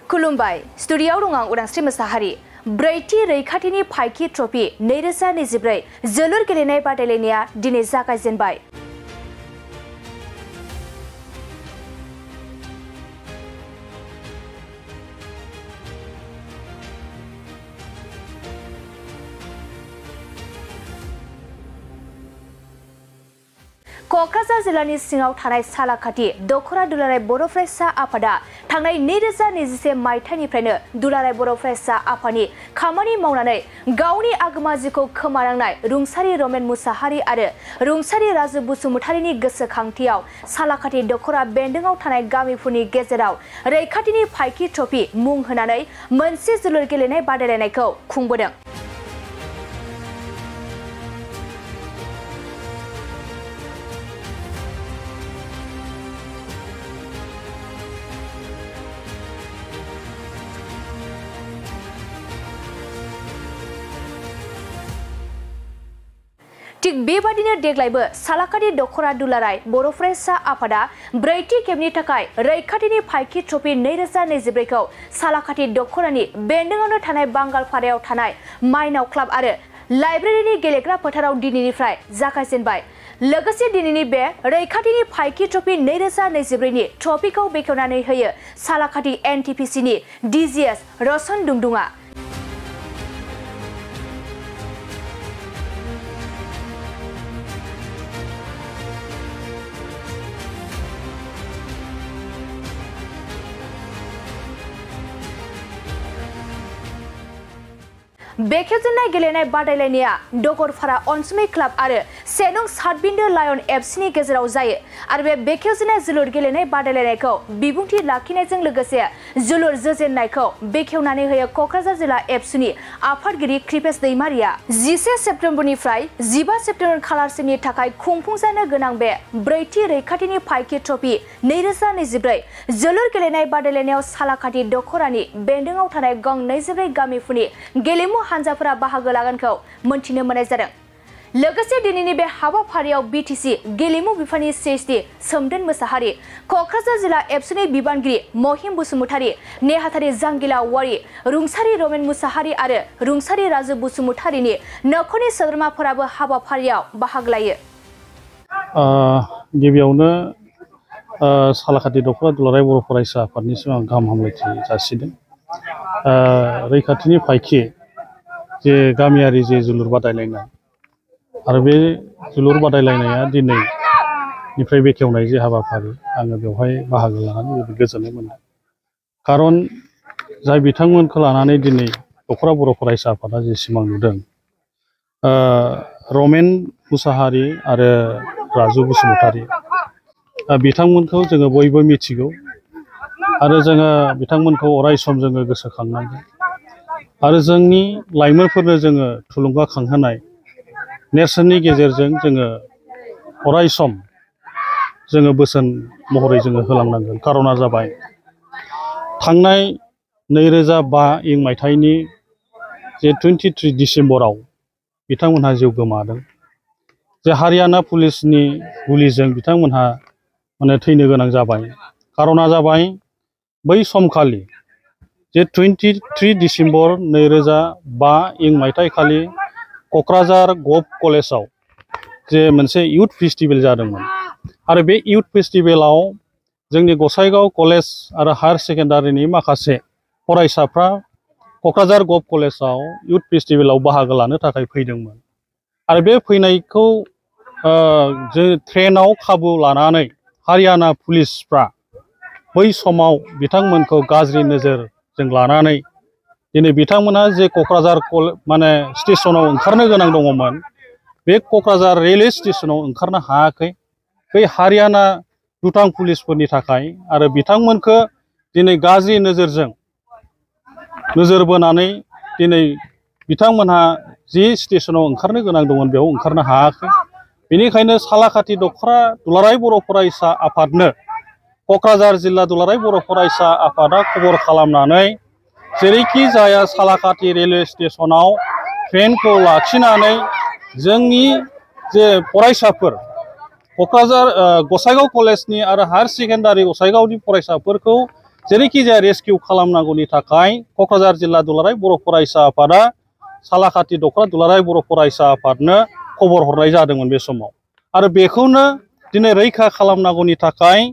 खुलुमबाय स्टुडिय'आव दं आं उदांस्रि मोसाहारि। ब्रैथि रैखाथिनि फाइकि ट्रफी 2024 जोलुर गेलेनाय बादायलायनाया दिनै जागायजेनबाय। क'क्राझार जिल्लानि सिङाव थानाय सालाकाथि दख'रा दुलाराय बर' फरायसा आफादा थांनाय 2021 मायथाइनिफ्रायनो दुलाराय बर' फरायसा आफादनि खामानि मावनानै गावनि आगोमा जिउखौ खोमानांनाय रुंसारि रमेन मुसाहारि आरो रुंसारि राजु बसुमतारिनि गोसोखांथियाव सालाकाथि दख'रा बेन्दोंआव थानाय गामिफोरनि गेजेराव रैखाथिनि फाइकि ट्रफी मुं होनानै मोनसे जोलुर गेलेनाय बादायलायनायखौ खुंबोदों। थिग बेबादिनो देग्लायबो सालाकाथि दख'रा दुलाराय बर' फरायसा आफादा ब्रैथि खेबनि थाखाय रैखाथिनि फाइकि ट्रफी 2024 खौ सालाकाथि दख'रानि बेन्दोंआवनो थानाय बांगालपारायाव थानाय माइनाव क्लाब आरो लाइब्रेरिनि गेलेग्रा फोथाराव दिनैनिफ्राय जागायजेनबाय। लोगोसे दिनैनि बे रैखाथिनि फाइकि ट्रफी 2024 नि ट्रफीखौ बेखेवनानै होयो सालाकाथि एनटिपिसिनि डिजिएस रसन दुंदुङा। बेखेवजेननाय गेलेनाय बादायलायनाया डगरपारा अनसुमै क्लाब आरो सेनं सातबिन्दो लायन एफसिनि गेजेराव जायो आरो बे बेखेवजेननाय जोलुर गेलेनाय बादायलायनायखौ बिबुंथि लाखिनायजों लोगोसे जोलुर जोजेननायखौ बेखेवनानै होयो क'क्राझार जिल्ला एफसिनि आफादगिरि कृपेश दैमारिया। 11 सेप्तेम्बरनिफ्राय 15 सेप्तेम्बर खालारसिमनि थाखाय खुंफुंजानो गोनां बे ब्रैथि रैखाथिनि फाइकि ट्रफी 2024 जोलुर गेलेनाय बादायलायनायाव सालाकाथि दख'रानि बेन्दोंआव थानाय गं 24 गामिफोरनि गेलेमु हानजाफोरा बाहागो लागोनखौ मोनथिनो मोननाय जादों। लोगोसे दिनैनि बे हाबाफारियाव बिटिसि गेलेमु बिफाननि सिएसडि सोमदोन मुसाहारि, क'क्राझार जिल्ला एबसुनि बिबानगिरि महिम बसुमतारि, नेहाथारि जांगिला औवारि, रुंसारि रमेन मुसाहारि आरो रुंसारि राजु बसुमतारिनि नखरनि सोद्रोमाफोराबो हाबाफारियाव बाहागो लायो। गिबियावनो सालाकाथि दख'रा दुलाराय बर' फरायसा आफादनिसिम आं गाहाम हामलायथि जासिदों। रैखाथिनि फाइकि जे गामियारि जे जोलुर बादायलायनाय आरो बे जोलुर बादायलायनाया दिनैनिफ्राय बेखेवनाय जे हाबाफारि आङो बेवहाय बाहागो लानानै जोबोद गोजोननाय मोनदों। खारन जाय बिथांमोनखौ लानानै दिनै दख'रा बर' फरायसा आफादा जे सिमां नुदों, रमेन मुसाहारि आरो राजु बसुमतारि, बिथांमोनखौ जोङो बयबो मिथिगौ आरो जोङो बिथांमोनखौ अराय सम जोङो गोसोखांनांगोन आरो जोंनि लाइमोनफोरनो जोङो थुलुंगाखांहोनाय नेरसोननि गेजेरजों जोङो अराय सम जोङो बोसोन महरै जोङो होलांनांगोन। कारना जाबाय थांनाय 2005 मायथाइनि जे 23 डिसेम्बराव बिथांमोनहा जिउ गोमादों। जे हारियाना पुलिसनि गुलिजों बिथांमोनहा थैनो गोनां जाबाय। कारना जाबाय बै समखालि जे 23 डिसेम्बर 2005 मायथाइखालि क'क्राझार गभ कलेजाव जे मोनसे इउथ फेस्टिभेल जादोंमोन आरो बे इउथ फेस्टिभेलाव जोंनि गसाइगाव कलेज आरो हायार सेकेन्डारिनि माखासे फरायसाफ्रा क'क्राझार गभ कलेजाव इउथ फेस्टिभेलाव बाहागो लानो थाखाय फैदोंमोन आरो बे फैनायखौ जों ट्रेनाव खाबु लानानै हारियाना पुलिसफ्रा बै समाव बिथांमोनखौ गाज्रि नोजोरजों लानानै दिनै बिथांमोना जे क'क्राझार स्टेशनाव ओंखारनो गोनां दङमोन, बे क'क्राझार रेलवे स्टेशनाव ओंखारनो हायाखै बै हारियाना दुथां पुलिसफोरनि थाखाय। आरो बिथांमोनखौ दिनै गाज्रि नोजोर बोनानै दिनै बिथांमोनहा जि स्टेशनाव ओंखारनो गोनां दंमोन बेयाव ओंखारनो हायाखै। बेनिखायनो सालाकाथि दख'रा दुलाराय बर' फरायसा आफादनो क'क्राझार जिल्ला दुलाराय बर' फरायसा आफादा खबर खालामनानै जेरैखि जाया सालाकाथि रेलवे स्टेशनाव ट्रेनखौ लाखिनानै जोंनि जे फरायसाफोर क'क्राझार गसाइगाव कलेजनि आरो हायार सेकेन्डारि गसाइगावनि फरायसाफोरखौ जेरैखि जाया रेस्किउ खालामनांगौनि थाखाय क'क्राझार जिल्ला दुलाराय बर' फरायसा आफादा सालाकाथि दख'रा दुलाराय बर' फरायसा आफादनो खबर हरनाय जादोंमोन बे समाव। आरो बेखौनो दिनै रैखा खालामनांगौनि थाखाय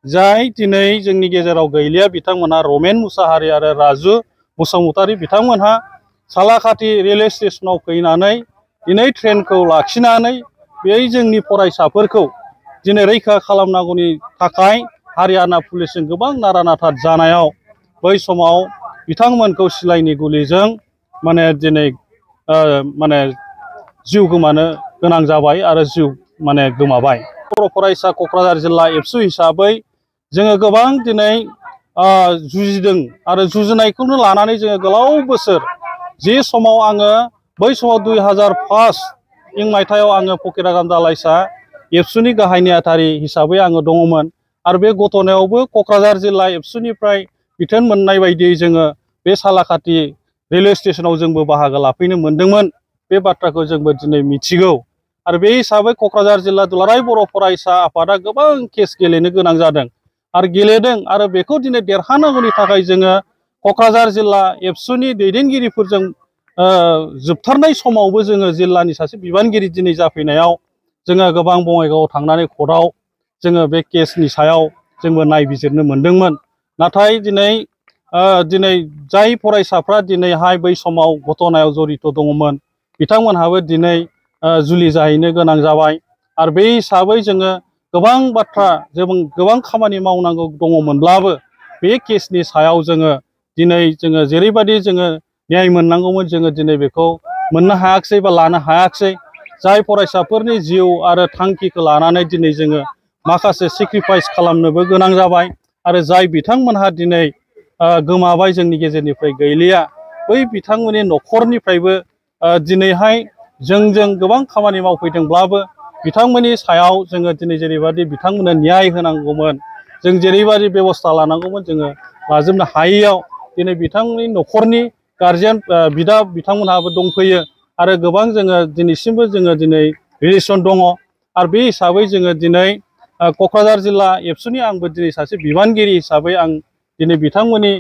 जाय दिनै जोंनि गेजेराव गैलिया बिथांमोनहा रमेन मुसाहारि आरो राजु बसुमतारी बिथांमोनहा सालाकाथि रेलवे स्टेसनाव फैनानै दिनै ट्रेनखौ लाखिनानै बे जोंनि फरायसाफोरखौ दिनै रैखा खालामनांगौनि थाखाय हारियाना पुलिसजों गोबां नारा नाथा जानायाव बै समाव बिथांमोनखौ सिलाइनि गुलिजों माने दिनै माने जिउ गोमानो गोनां जाबाय आरो जिउ माने गोमाबाय। बर' फरायसा क'क्राझार जिल्ला एबसु हिसाबै जोङो गोबां दिनै जुजिदों आरो जुजिनायखौनो लानानै जोङो गोलाव बोसोर जे समाव आङो बै समाव 2005 मायथाइयाव आङो फकिरागाम दालाइसा एबसुनि गाहाय नेहाथारि हिसाबै आङो दङमोन। आरो बे घटनायावबो क'क्राझार जिल्ला एबसुनिफ्राय बिथोन मोननाय बायदियै जोङो बे सालाकाथि रेलवे स्टेसनाव जोंबो बाहागो लाफैनो मोन्दोंमोन। बे बाथ्राखौ जोंबो दिनै मिथिगौ। आरो बे हिसाबै क'क्राझार जिल्ला दुलाराय बर' फरायसा आफादा गोबां केस गेलेनो गोनां जादों आरो गेलेदों। आरो बेखौ दिनै देरहानांगौनि थाखाय जोङो क'क्राझार जिल्ला एबसुनि दैदेनगिरिफोरजों जोबथारनाय समावबो जोङो जिल्लानि सासे बिबानगिरि दिनै जाफैनायाव जोङो गोबां बङाइगावआव थांनानै कर्टआव जोङो बे केसनि सायाव जोंबो नायबिजिरनो मोन्दोंमोन। नाथाय दिनै जाय फरायसाफ्रा दिनैहाय बै समाव घटनायाव जड़ित दङमोन बिथांमोनहाबो दिनै जुलि जाहैनो गोनां जाबाय। आरो बे हिसाबै जोङो गोबां बाथ्रा गोबां खामानि मावनांगौ दङमोनब्लाबो बे केसनि सायाव जोङो दिनै जोङो जेरैबायदि जोङो न्याय मोननांगौमोन जोङो दिनै बेखौ मोननो हायाखिसै बा लानो हायाखिसै। जाय फरायसाफोरनि जिउ आरो थांखिखौ लानानै दिनै जोङो माखासे सेक्रिफाइस खालामनोबो गोनां जाबाय। आरो जाय बिथांमोनहा दिनै गोमाबाय जोंनि गेजेरनिफ्राय गैलिया बै बिथांमोननि न'खरनिफ्रायबो दिनैहाय जोंजों गोबां खामानि मावफैदोंब्लाबो बिथांमोननि सायाव जोङो दिनै जेरैबायदि बिथांमोननो न्याय होनांगौमोन जों जेरैबायदि बेबस्था लानांगौमोन जोङो लाजोबनो हायैयाव दिनै बिथांमोननि न'खरनि गारजेन बिदा बिथांमोनहाबो दंफैयो। आरो गोबां जोङो दिनैसिमबो जोङो दिनै रिलेसन दङ। आरो बे हिसाबै जोङो दिनै क'क्राझार जिल्ला एबसुनि आंबो दिनै सासे बिबानगिरि हिसाबै आं दिनै बिथांमोननि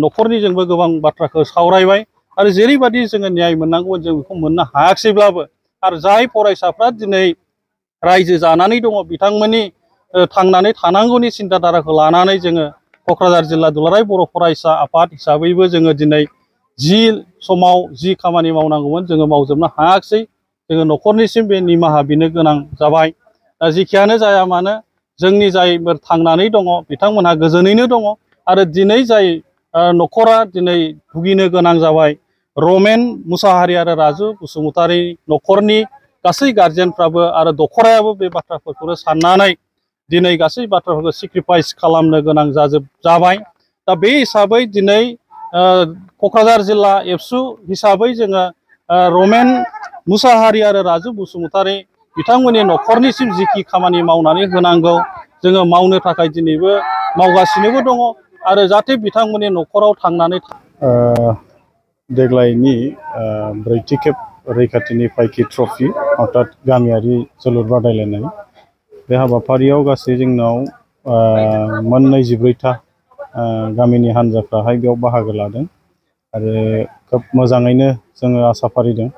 न'खरनिजोंबो गोबां बाथ्राखौ सावरायबाय। आरो जेरैबायदि जोङो न्याय मोननांगौमोन जों बेखौ मोननो हायाखिसैब्लाबो आरो जाय फरायसाफ्रा दिनै रायजो जानानै दङ बिथांमोननि थांनानै थानांगौनि सिन्ताधाराखौ लानानै जोङो क'क्राझार जिल्ला दुलाराय बर' फरायसा आफाद हिसाबैबो जोङो दिनै जि समाव जि खामानि मावनांगौमोन जोङो मावजोबनो हायाखिसै। जोङो न'खरनिसिम बे निमाहा बिनो गोनां जाबाय। दा जेखियानो जाया मानो जोंनि जायफोर थांनानै दङ बिथांमोनहा गोजोनैनो दङ। आरो दिनै जाय न'खरा दिनै भुगिनो गोनां जाबाय रमेन मुसाहारि आरो राजु बसुमतारी न'खरनि गासै गारजेनफ्राबो आरो दखरायाबो बे बाथ्राफोरखौनो साननानै दिनै गासै बाथ्राफोरखौ सेक्रिफाइस खालामनो गोनां जाबाय। दा बे हिसाबै दिनै क'क्राझार जिल्ला एबसु हिसाबै जोङो रमेन मुसाहारि आरो राजु बसुमतारी बिथांमोननि न'खरनिसिम जिखि खामानि मावनानै होनांगौ जोङो मावनो थाखाय दिनैबो मावगासिनोबो दङ। आरो जाहाथे बिथांमोननि न'खराव थांनानै देग्लायनि ब्रैथि खेब रैखाथिनि फायखि ट्रफि अर्थात गामियारि जोलुर बादायलायनाय बे हाबाफारियाव गासै जोंनाव मोन 24था गामिनि हान्जाफ्राहाय बेयाव बाहागो लादों। आरो खोब मोजाङैनो जोङो आसा फारिदों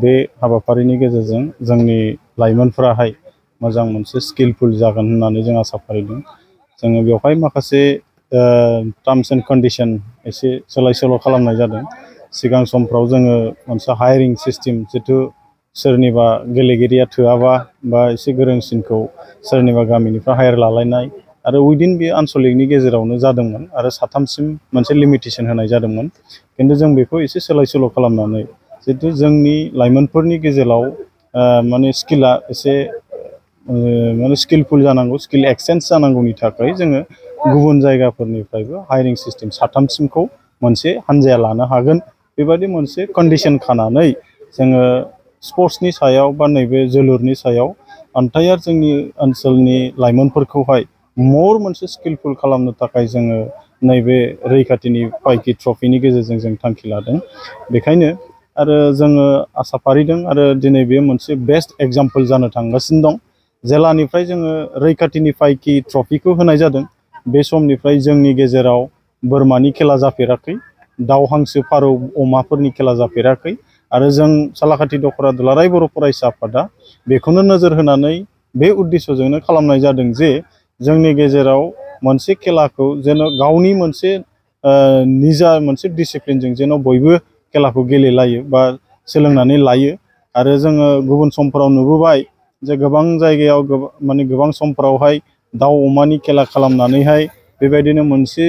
बे हाबाफारिनि गेजेरजों जोंनि लाइमोनफोराहाय मोजां मोनसे स्किलफुल जागोन होननानै जों आसा फारिदों। जोङो बेवहाय माखासे टार्म्स एन्ड कन्डिशन एसे सोलाय सोल' खालामनाय जादों। सिगां समफ्राव जोङो मोनसे हायरिं सिस्टेम जिथु सोरनिबा गेलेगिरिया थोआबा बा एसे गोरोंसिनखौ सोरनिबा गामिनिफ्राय हायार लालायनाय आरो उइदिन बे आनसलिकनि गेजेरावनो जादोंमोन आरो साथामसिम मोनसे लिमिटेसन होनाय जादोंमोन। खिन्थु जों बेखौ एसे सोलाय सोल' खालामनानै जितु जोंनि लाइमोनफोरनि गेजेराव माने स्किला एसे माने स्किलफुल जानांगौ स्किल एक्सचेन्ज जानांगौनि थाखाय जोङो गुबुन जायगाफोरनिफ्रायबो हायरिं सिस्टेम साथामसिमखौ मोनसे हान्जाया लानो हागोन बेबायदि मोनसे कन्डिशन खानानै जोङो स्पर्ट्सनि सायाव बा नैबे जोलुरनि सायाव आन्टायार जोंनि ओनसोलनि लाइमोनफोरखौहाय मर मोनसे स्किलफुल खालामनो थाखाय जोङो नैबे रैखाथिनि फायखि ट्रफिनि गेजेरजों जों थांखि लादों। बेखायनो आरो जोङो आसा फारिदों आरो दिनै बे मोनसे बेस्ट एग्जाम्पल जानो थांगासिनो दं। जेलानिफ्राय जोङो रैखाथिनि फायखि ट्रफिखौ होनाय जादों बे समनिफ्राय जोंनि गेजेराव बोरमानि खेला जाफेराखै, दाउ हांसो फारौ अमाफोरनि खेला जाफेराखै आरो जों सालाकाथि दख'रा दुलाराय बर' फरायसा आफादा बेखौनो नोजोर होनानै बे उद्देश्यजोंनो खालामनाय जादों जे जोंनि गेजेराव मोनसे खेलाखौ जेन' गावनि मोनसे निजा मोनसे डिसिप्लिनजों जेन' बयबो खेलाखौ गेलेलायो बा सोलोंनानै लायो। आरो जोङो गुबुन समफोराव नुबोबाय जे गोबां जायगायाव गोबां समफोरावहाय दाउ अमानि खेला खालामनानैहाय बेबायदिनो मोनसे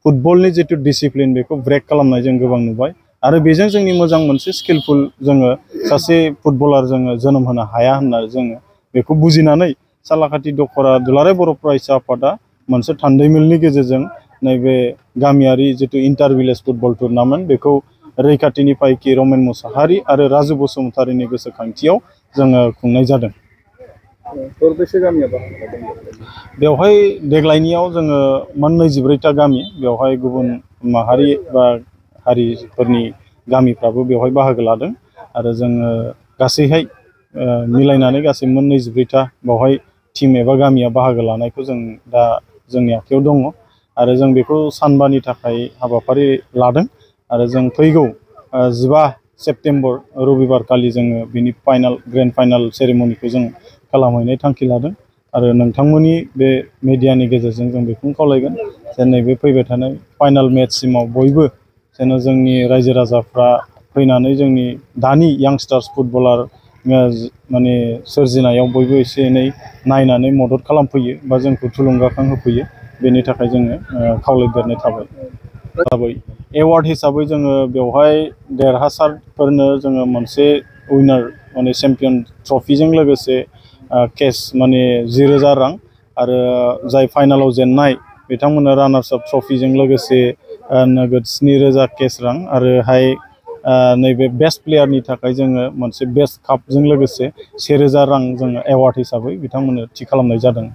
फुटबलनि जिथु डिसिप्लिन बेखौ ब्रेक खालामनाय जों गोबां नुबाय आरो बेजों जोंनि मोजां मोनसे स्किलफुल जोङो सासे फुटबलार जोङो जोनोम होनो हाया होनना जोङो बेखौ बुजिनानै सालाकाथि दख'रा दुलाराय बर' फरायसा आफादा मोनसे थान्दैमेलनि गेजेरजों नैबे गामियारि जिथु इन्टार भिलेज फुटबल टुर्नामेन्ट बेखौ रैखाथिनि पाइकि रमेन मुसाहारि आरो राजु बसुमतारिनि गोसोखांथियाव जोङो खुंनाय जादों। बेवहाय देग्लायनियाव जोङो मोन 24टा गामि, बेवहाय गुबुन माहारि बा हारिफोरनि गामिफ्राबो बेवहाय बाहागो लादों आरो जोङो गासैहाय मिलायनानै गासै मोन 24टा बेवहाय टिम एबा गामिया बाहागो लानायखौ जों दा जोंनि आखायाव दङ आरो जों बेखौ सानबानि थाखाय हाबाफारि लादों आरो जों फैगौ 15 सेप्तेम्बर रबिबार खालि जोङो बिनि ग्रेन्ड फाइनाल सेरेमनिखौ जों खालामहैनाय थांखि लादों आरो नोंथांमोननि बे मिडियानि गेजेरजों जों बेखौनो खावलायगोन जे नैबे फैबाय थानाय फाइनाल मेचसिमाव बयबो जेन' जोंनि रायजो राजाफ्रा फैनानै जोंनि दानि यांस्टार्स फुटबलार माने सोरजिनायाव बयबो एसे एनै नायनानै मदद खालामफैयो बा जोंखौ थुलुंगाखां होफैयो, बेनि थाखाय जोङो खावलायदेरनाय थाबाय। एवार्ड हिसाबै जोङो बेवहाय देरहासारफोरनो जोङो मोनसे उइनार माने चेम्पियन ट्रफिजों लोगोसे केस माने 10,000 रां आरो जाय फाइनालाव जेननाय बिथांमोननो रानार्स आप ट्रफिजों लोगोसे नोगोद 7,000 केस रां आरोहाय नैबे बेस्ट प्लेयारनि थाखाय जोङो मोनसे बेस्ट कापजों लोगोसे 1,000 रां जोङो एवार्ड हिसाबै बिथांमोननो थि खालामनाय जादों।